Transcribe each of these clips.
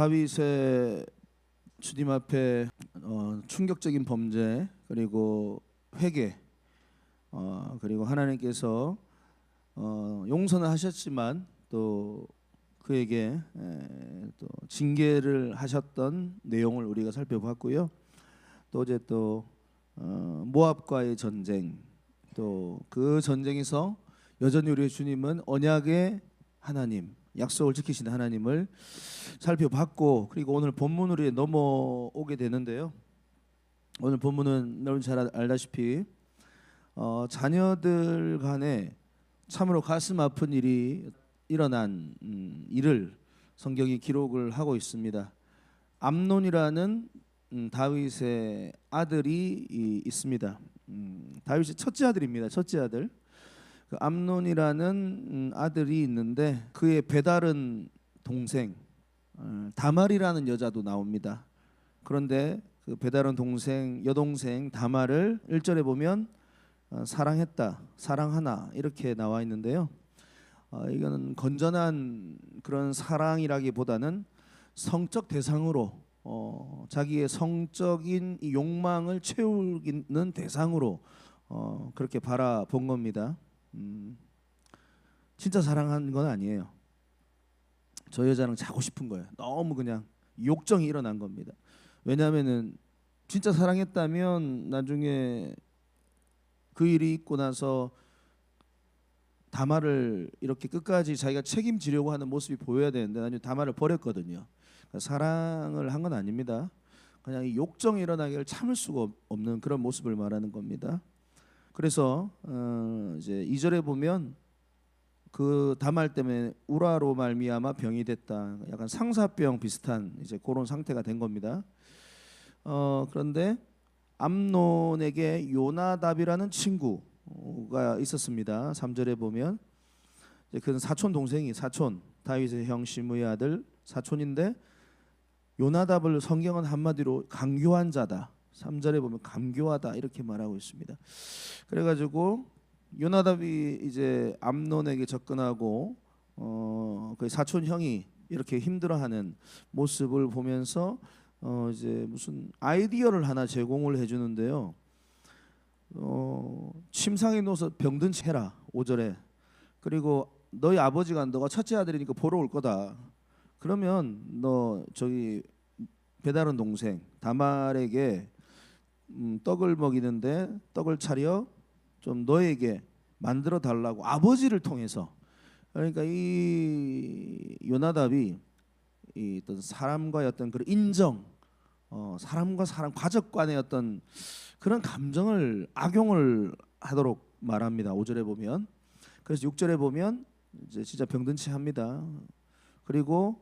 다윗의 주님 앞에 충격적인 범죄 그리고 회개 그리고 하나님께서 용서는 하셨지만 또 그에게 또 징계를 하셨던 내용을 우리가 살펴봤고요. 또 어제 또 모압과의 전쟁, 또 그 전쟁에서 여전히 우리의 주님은 언약의 하나님, 약속을 지키시는 하나님을 살펴봤고, 그리고 오늘 본문으로 넘어오게 되는데요. 오늘 본문은 여러분 잘 알다시피 자녀들 간에 참으로 가슴 아픈 일이 일어난 일을 성경이 기록을 하고 있습니다. 암논이라는 다윗의 아들이 있습니다. 다윗의 첫째 아들입니다. 첫째 아들. 그 암논이라는 아들이 있는데 그의 배다른 동생 다말이라는 여자도 나옵니다. 그런데 그 배다른 동생 여동생 다말을 1절에 보면 사랑했다, 사랑하나 이렇게 나와 있는데요. 이거는 건전한 그런 사랑이라기보다는 성적 대상으로 자기의 성적인 이 욕망을 채우는 대상으로 그렇게 바라본 겁니다. 진짜 사랑한 건 아니에요. 저 여자랑 자고 싶은 거예요. 너무 그냥 욕정이 일어난 겁니다. 왜냐하면은 진짜 사랑했다면 나중에 그 일이 있고 나서 다말을 이렇게 끝까지 자기가 책임지려고 하는 모습이 보여야 되는데 나중에 다말을 버렸거든요. 그러니까 사랑을 한 건 아닙니다. 그냥 이 욕정이 일어나기를 참을 수가 없는 그런 모습을 말하는 겁니다. 그래서 이제 2절에 보면 그 다말 때문에 우라로 말미암아 병이 됐다. 약간 상사병 비슷한 이제 그런 상태가 된 겁니다. 그런데 암논에게 요나답이라는 친구가 있었습니다. 3절에 보면 그는 사촌 동생이 다윗의 형 시므의 아들 사촌인데 요나답을 성경은 한마디로 강교한 자다. 3절에 보면 감교하다 이렇게 말하고 있습니다. 그래가지고 요나답이 이제 암논에게 접근하고 그 사촌 형이 이렇게 힘들어하는 모습을 보면서 이제 무슨 아이디어를 하나 제공을 해주는데요. 침상에 누워서 병든 채 해라 5절에. 그리고 너희 아버지가 너가 첫째 아들이니까 보러 올 거다. 그러면 너 저기 배다른 동생 다말에게 떡을 먹이는데 떡을 차려 좀 너에게 만들어 달라고 아버지를 통해서. 그러니까 이 요나답이 이 어떤 사람과의 어떤 그런 인정, 사람과 사람 가족 간의 어떤 그런 감정을 악용을 하도록 말합니다. 5절에 보면. 그래서 6절에 보면 이제 진짜 병든 채 합니다. 그리고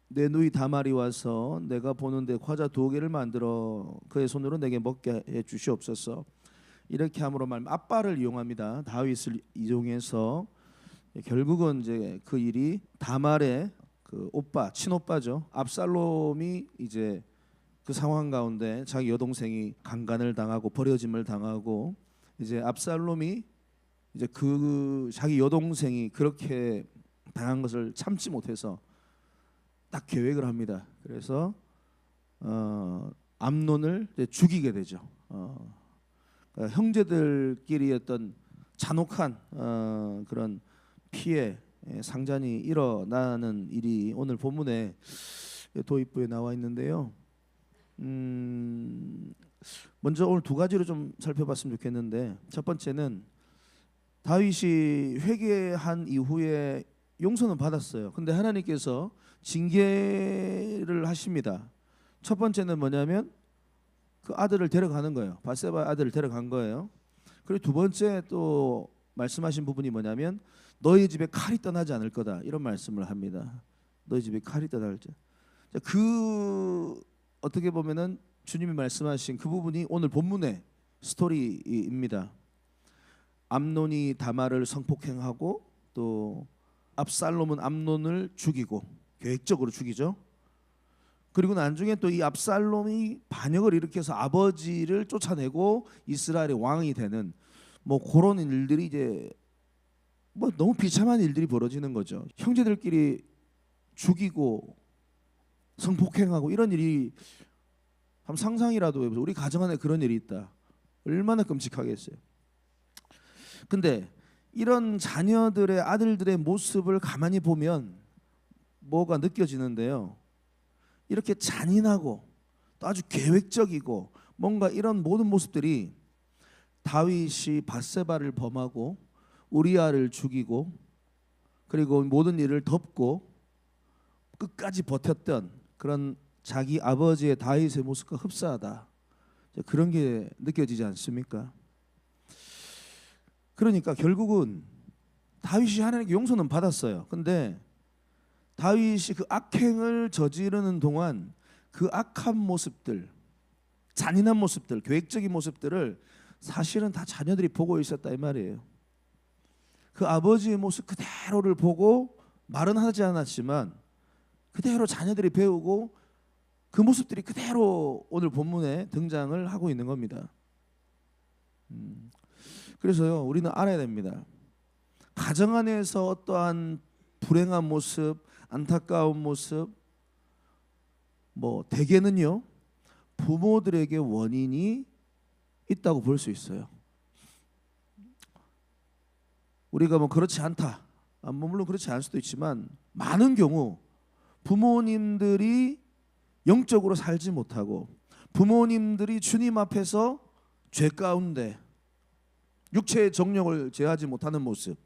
내 누이 다말이 와서 내가 보는데 과자 2개를 만들어 그의 손으로 내게 먹게 해 주시옵소서. 이렇게 함으로 아빠를 이용합니다. 다윗을 이용해서 결국은 이제 그 일이 다말의 그 오빠, 친오빠죠. 압살롬이 이제 그 상황 가운데 자기 여동생이 강간을 당하고 버려짐을 당하고 이제 압살롬이 이제 그 자기 여동생이 그렇게 당한 것을 참지 못해서 딱 계획을 합니다. 그래서 암논을 죽이게 되죠. 그러니까 형제들끼리 어떤 잔혹한 그런 피해 상잔이 일어나는 일이 오늘 본문에 도입부에 나와 있는데요. 먼저 오늘 2가지로 좀 살펴봤으면 좋겠는데, 첫 번째는 다윗이 회개한 이후에 용서는 받았어요. 근데 하나님께서 징계를 하십니다. 첫 번째는 뭐냐면 그 아들을 데려가는 거예요. 밧세바 아들을 데려간 거예요. 그리고 2번째 또 말씀하신 부분이 뭐냐면 너희 집에 칼이 떠나지 않을 거다 이런 말씀을 합니다. 너희 집에 칼이 떠날지. 그 어떻게 보면은 주님이 말씀하신 그 부분이 오늘 본문의 스토리입니다. 암논이 다말을 성폭행하고 또 압살롬은 암논을 죽이고 계획적으로 죽이죠. 그리고 나중에 또 이 압살롬이 반역을 일으켜서 아버지를 쫓아내고 이스라엘의 왕이 되는 뭐 그런 일들이 이제 뭐 너무 비참한 일들이 벌어지는 거죠. 형제들끼리 죽이고 성폭행하고 이런 일이 한번 상상이라도 해보세요. 우리 가정 안에 그런 일이 있다. 얼마나 끔찍하겠어요. 근데 이런 자녀들의 아들들의 모습을 가만히 보면 뭐가 느껴지는데요. 이렇게 잔인하고 또 아주 계획적이고 뭔가 이런 모든 모습들이 다윗이 밧세바를 범하고 우리아를 죽이고 그리고 모든 일을 덮고 끝까지 버텼던 그런 자기 아버지의 다윗의 모습과 흡사하다. 그런 게 느껴지지 않습니까? 그러니까 결국은 다윗이 하나님께 용서는 받았어요. 근데 다윗이 그 악행을 저지르는 동안 그 악한 모습들, 잔인한 모습들, 계획적인 모습들을 사실은 다 자녀들이 보고 있었다 이 말이에요. 그 아버지의 모습 그대로를 보고 말은 하지 않았지만 그대로 자녀들이 배우고 그 모습들이 그대로 오늘 본문에 등장을 하고 있는 겁니다. 그래서요, 우리는 알아야 됩니다. 가정 안에서 어떠한 불행한 모습, 안타까운 모습, 대개는요 부모들에게 원인이 있다고 볼 수 있어요. 우리가 그렇지 않다, 물론 그렇지 않을 수도 있지만 많은 경우 부모님들이 영적으로 살지 못하고 부모님들이 주님 앞에서 죄 가운데 육체의 정욕을 제하지 못하는 모습,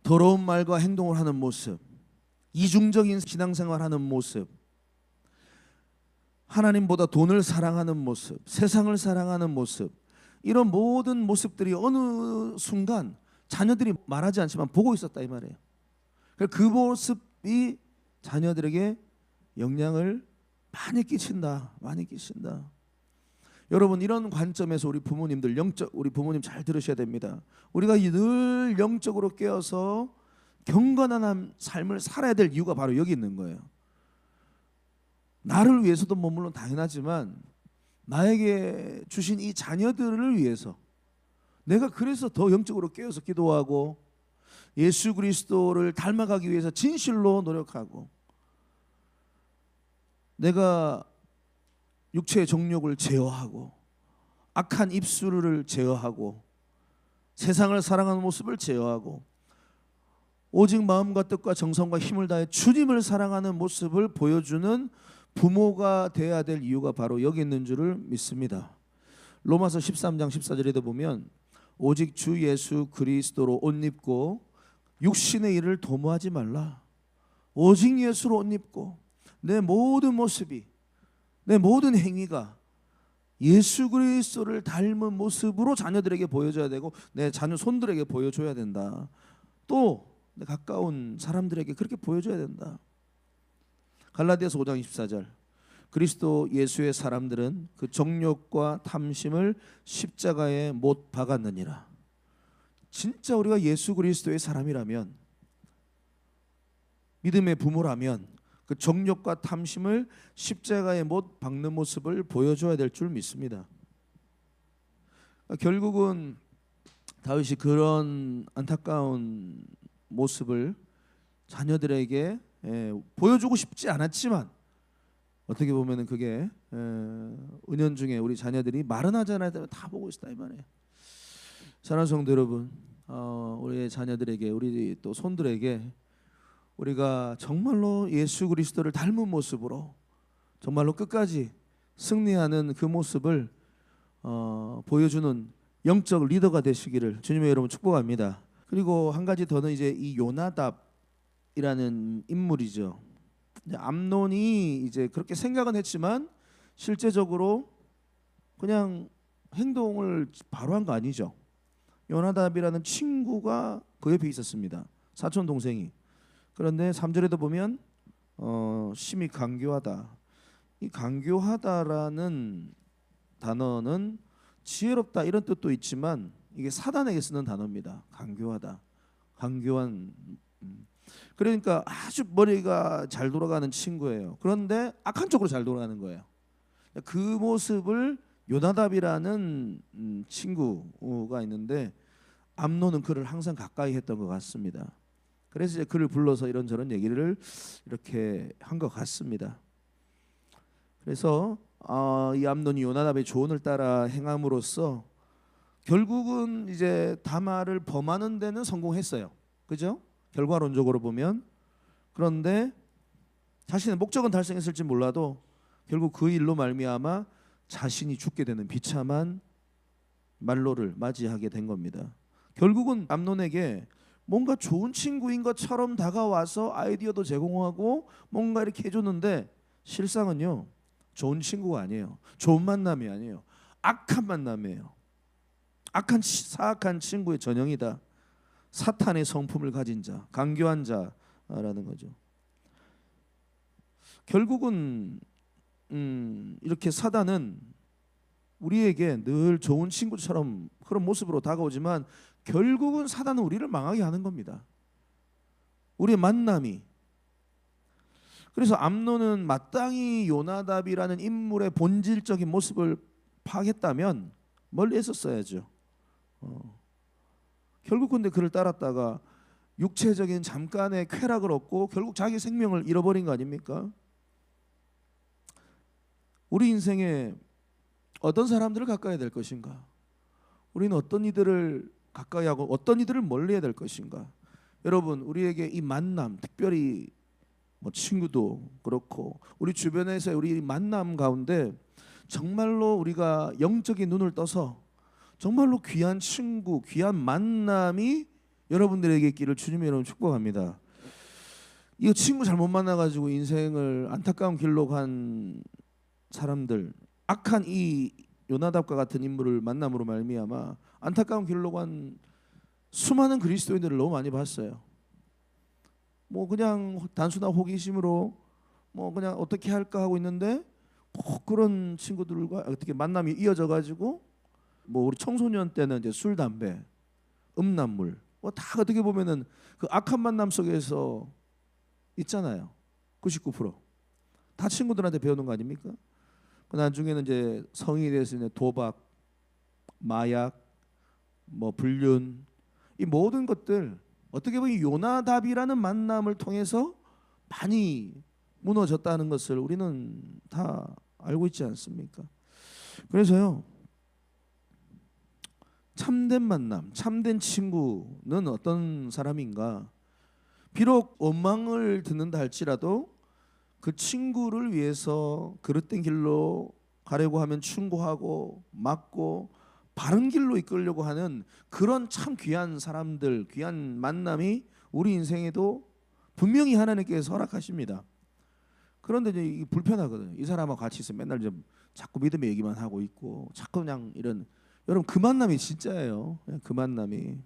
더러운 말과 행동을 하는 모습, 이중적인 신앙생활하는 모습, 하나님보다 돈을 사랑하는 모습, 세상을 사랑하는 모습, 이런 모든 모습들이 어느 순간 자녀들이 말하지 않지만 보고 있었다 이 말이에요. 그 모습이 자녀들에게 영향을 많이 끼친다. 여러분, 이런 관점에서 우리 부모님들 우리 부모님 잘 들으셔야 됩니다. 우리가 늘 영적으로 깨어서 경건한 삶을 살아야 될 이유가 바로 여기 있는 거예요. 나를 위해서도 물론 당연하지만 나에게 주신 이 자녀들을 위해서 내가 그래서 더 영적으로 깨어서 기도하고 예수 그리스도를 닮아가기 위해서 진실로 노력하고 내가 육체의 정욕을 제어하고 악한 입술을 제어하고 세상을 사랑하는 모습을 제어하고 오직 마음과 뜻과 정성과 힘을 다해 주님을 사랑하는 모습을 보여주는 부모가 돼야 될 이유가 바로 여기 있는 줄을 믿습니다. 로마서 13장 14절에도 보면 오직 주 예수 그리스도로 옷 입고 육신의 일을 도모하지 말라. 오직 예수로 옷 입고 내 모든 모습이, 내 모든 행위가 예수 그리스도를 닮은 모습으로 자녀들에게 보여줘야 되고 내 자녀 손들에게 보여줘야 된다. 또 내 가까운 사람들에게 그렇게 보여줘야 된다. 갈라디아서 5장 24절 그리스도 예수의 사람들은 그 정욕과 탐심을 십자가에 못 박았느니라. 진짜 우리가 예수 그리스도의 사람이라면, 믿음의 부모라면 그 정욕과 탐심을 십자가에 못 박는 모습을 보여줘야 될 줄 믿습니다. 결국은 다윗이 그런 안타까운 모습을 자녀들에게 보여주고 싶지 않았지만 어떻게 보면 그게 은연중에 우리 자녀들이 말은 하지 않아도 다 보고 있다 이 말이에요. 사랑하는 성도 여러분, 우리의 자녀들에게, 우리 또 손들에게 우리가 정말로 예수 그리스도를 닮은 모습으로 정말로 끝까지 승리하는 그 모습을 보여주는 영적 리더가 되시기를 주님의 이름으로 축복합니다. 그리고 한 가지 더는 이제 이 요나답이라는 인물이죠. 암논이 이제 그렇게 생각은 했지만 실제적으로 그냥 행동을 바로 한 거 아니죠. 요나답이라는 친구가 그 옆에 있었습니다. 사촌 동생이. 그런데 3절에도 보면 심히 강교하다. 이 강교하다라는 단어는 지혜롭다 이런 뜻도 있지만 이게 사단에게 쓰는 단어입니다. 강교하다, 강교한. 그러니까 아주 머리가 잘 돌아가는 친구예요. 그런데 악한 쪽으로 잘 돌아가는 거예요. 그 모습을 요나답이라는 친구가 있는데 암논은 그를 항상 가까이 했던 것 같습니다. 그래서 이제 그를 불러서 이런저런 얘기를 이렇게 한 것 같습니다. 그래서 이 암논이 요나답의 조언을 따라 행함으로써 결국은 이제 다말을 범하는 데는 성공했어요. 그죠? 결과론적으로 보면. 그런데 자신의 목적은 달성했을지 몰라도 결국 그 일로 말미암아 자신이 죽게 되는 비참한 말로를 맞이하게 된 겁니다. 결국은 암논에게 뭔가 좋은 친구인 것처럼 다가와서 아이디어도 제공하고 뭔가 이렇게 해줬는데 실상은요, 좋은 친구가 아니에요. 좋은 만남이 아니에요. 악한 만남이에요. 악한 사악한 친구의 전형이다. 사탄의 성품을 가진 자, 강교한 자라는 거죠. 결국은 이렇게 사단은 우리에게 늘 좋은 친구처럼 그런 모습으로 다가오지만 결국은 사단은 우리를 망하게 하는 겁니다. 우리의 만남이. 그래서 암논은 마땅히 요나답이라는 인물의 본질적인 모습을 파악했다면 멀리 했었어야죠. 결국 근데 그를 따랐다가 육체적인 잠깐의 쾌락을 얻고 결국 자기 생명을 잃어버린 거 아닙니까? 우리 인생에 어떤 사람들을 가까이 될 것인가? 우리는 어떤 이들을 가까이 하고 어떤 이들을 멀리 해야 될 것인가? 여러분, 우리에게 이 만남, 특별히 뭐 친구도 그렇고 우리 주변에서 우리 만남 가운데 정말로 우리가 영적인 눈을 떠서 정말로 귀한 친구, 귀한 만남이 여러분들에게 있기를 주님의 이름으로 축복합니다. 이거 친구 잘못 만나가지고 인생을 안타까운 길로 간 사람들, 악한 이 요나답과 같은 인물을 만남으로 말미암아 안타까운 길로 간 수많은 그리스도인들을 너무 많이 봤어요. 뭐 그냥 단순한 호기심으로 뭐 그냥 어떻게 할까 하고 있는데 꼭 그런 친구들과 어떻게 만남이 이어져 가지고 뭐 우리 청소년 때는 이제 술, 담배, 음란물 뭐 다 어떻게 보면은 그 악한 만남 속에서 있잖아요. 99%다 친구들한테 배우는 거 아닙니까? 그 나중에는 이제 성인이 돼서 이제 도박, 마약, 뭐 불륜, 이 모든 것들 어떻게 보면 요나답이라는 만남을 통해서 많이 무너졌다는 것을 우리는 다 알고 있지 않습니까? 그래서요, 참된 만남, 참된 친구는 어떤 사람인가? 비록 원망을 듣는다 할지라도 그 친구를 위해서 그릇된 길로 가려고 하면 충고하고 막고 바른 길로 이끌려고 하는 그런 참 귀한 사람들, 귀한 만남이 우리 인생에도 분명히 하나님께서 허락하십니다. 그런데 이제 이게 불편하거든요. 이 사람하고 같이 있으면 맨날 좀 자꾸 믿음의 얘기만 하고 있고 자꾸 그냥 이런, 여러분 그 만남이 진짜예요. 그 만남이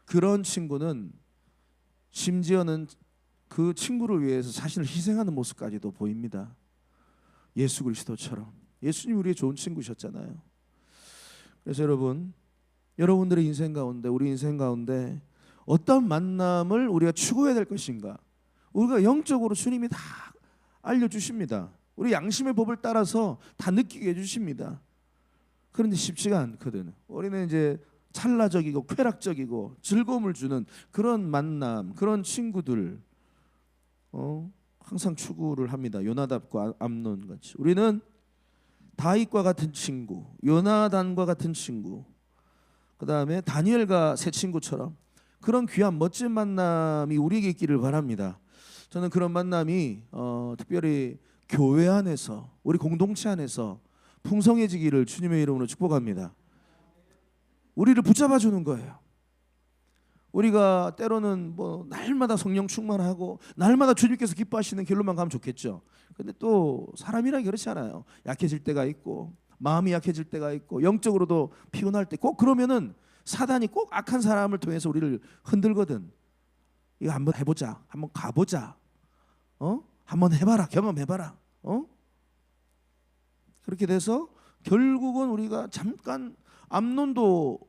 그런 친구는 심지어는 그 친구를 위해서 자신을 희생하는 모습까지도 보입니다. 예수 그리스도처럼. 예수님 우리의 좋은 친구셨잖아요. 그래서 여러분, 여러분들의 인생 가운데, 우리 인생 가운데 어떤 만남을 우리가 추구해야 될 것인가? 우리가 영적으로 주님이 다 알려주십니다. 우리 양심의 법을 따라서 다 느끼게 해주십니다. 그런데 쉽지가 않거든. 우리는 이제 찰나적이고 쾌락적이고 즐거움을 주는 그런 만남, 그런 친구들 항상 추구를 합니다. 요나답과 암논 같이. 우리는 다윗과 같은 친구, 요나단과 같은 친구, 그 다음에 다니엘과 새 친구처럼 그런 귀한 멋진 만남이 우리에게 있기를 바랍니다. 저는 그런 만남이 특별히 교회 안에서, 우리 공동체 안에서 풍성해지기를 주님의 이름으로 축복합니다. 우리를 붙잡아 주는 거예요. 우리가 때로는 뭐 날마다 성령 충만하고 날마다 주님께서 기뻐하시는 길로만 가면 좋겠죠. 근데 또 사람이란 그렇지 않아요. 약해질 때가 있고 마음이 약해질 때가 있고 영적으로도 피곤할 때 꼭 그러면은 사단이 꼭 악한 사람을 통해서 우리를 흔들거든. 이거 한번 해보자, 한번 가보자, 한번 해봐라, 경험해봐라, 그렇게 돼서 결국은 우리가 잠깐, 암논도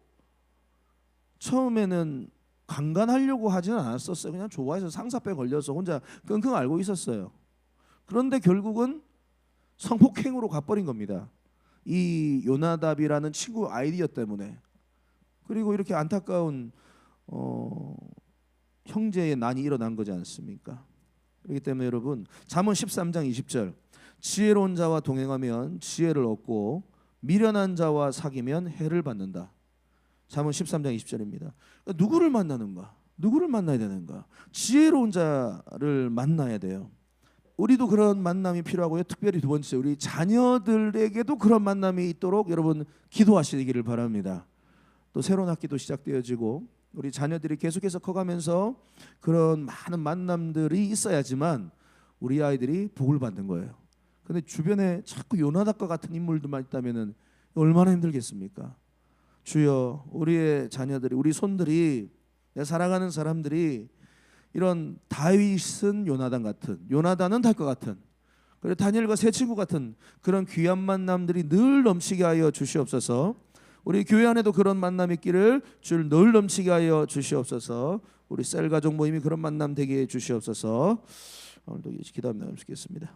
처음에는 강간하려고 하지는 않았었어요. 그냥 좋아해서 상사병 걸려서 혼자 끙끙 앓고 있었어요. 그런데 결국은 성폭행으로 가버린 겁니다. 이 요나답이라는 친구 아이디어 때문에. 그리고 이렇게 안타까운 형제의 난이 일어난 거지 않습니까? 그렇기 때문에 여러분 잠언 13장 20절 지혜로운 자와 동행하면 지혜를 얻고 미련한 자와 사귀면 해를 받는다. 잠언 13장 20절입니다. 그러니까 누구를 만나는가? 누구를 만나야 되는가? 지혜로운 자를 만나야 돼요. 우리도 그런 만남이 필요하고요. 특별히 두 번째 우리 자녀들에게도 그런 만남이 있도록 여러분 기도하시기를 바랍니다. 또 새로운 학기도 시작되어지고 우리 자녀들이 계속해서 커가면서 그런 많은 만남들이 있어야지만 우리 아이들이 복을 받는 거예요. 근데 주변에 자꾸 요나답과 같은 인물들만 있다면은 얼마나 힘들겠습니까? 주여 우리의 자녀들이 우리 손들이 내 살아가는 사람들이 이런 다윗은 요나단은 달과 같은 그리고 다니엘과 세 친구 같은 그런 귀한 만남들이 늘 넘치게 하여 주시옵소서. 우리 교회 안에도 그런 만남이 있기를 주를 늘 넘치게 하여 주시옵소서. 우리 셀 가족 모임이 그런 만남 되게 해 주시옵소서. 오늘도 기도하며 나누겠습니다.